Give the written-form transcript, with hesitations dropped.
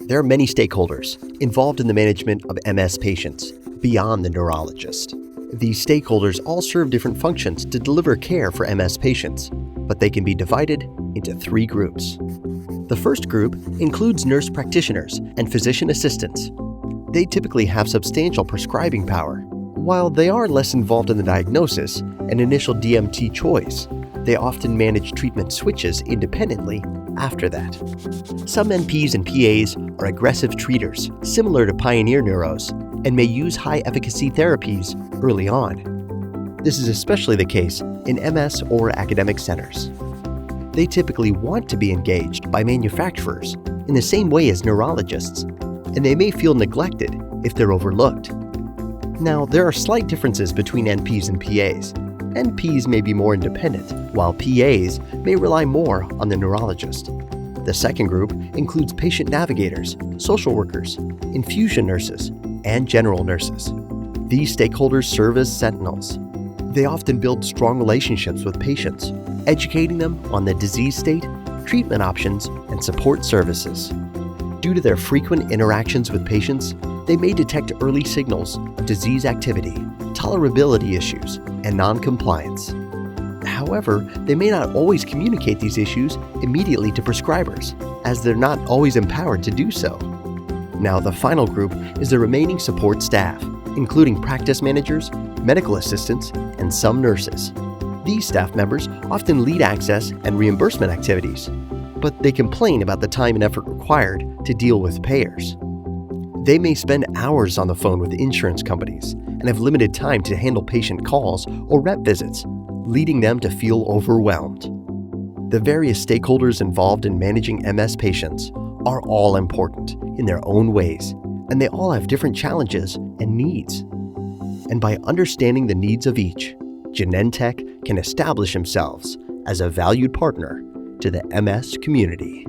There are many stakeholders involved in the management of MS patients beyond the neurologist. These stakeholders all serve different functions to deliver care for MS patients, but they can be divided into 3 groups. The first group includes nurse practitioners and physician assistants. They typically have substantial prescribing power. While they are less involved in the diagnosis and initial DMT choice, they often manage treatment switches independently after that. Some NPs and PAs are aggressive treaters, similar to pioneer neuros, and may use high-efficacy therapies early on. This is especially the case in MS or academic centers. They typically want to be engaged by manufacturers in the same way as neurologists, and they may feel neglected if they're overlooked. Now, there are slight differences between NPs and PAs. NPs may be more independent, while PAs may rely more on the neurologist. The second group includes patient navigators, social workers, infusion nurses, and general nurses. These stakeholders serve as sentinels. They often build strong relationships with patients, educating them on the disease state, treatment options, and support services. Due to their frequent interactions with patients, they may detect early signals of disease activity, tolerability issues, and non-compliance. However, they may not always communicate these issues immediately to prescribers, as they're not always empowered to do so. Now, the final group is the remaining support staff, including practice managers, medical assistants, and some nurses. These staff members often lead access and reimbursement activities, but they complain about the time and effort required to deal with payers. They may spend hours on the phone with insurance companies and have limited time to handle patient calls or rep visits, leading them to feel overwhelmed. The various stakeholders involved in managing MS patients are all important in their own ways, and they all have different challenges and needs. And by understanding the needs of each, Genentech can establish themselves as a valued partner to the MS community.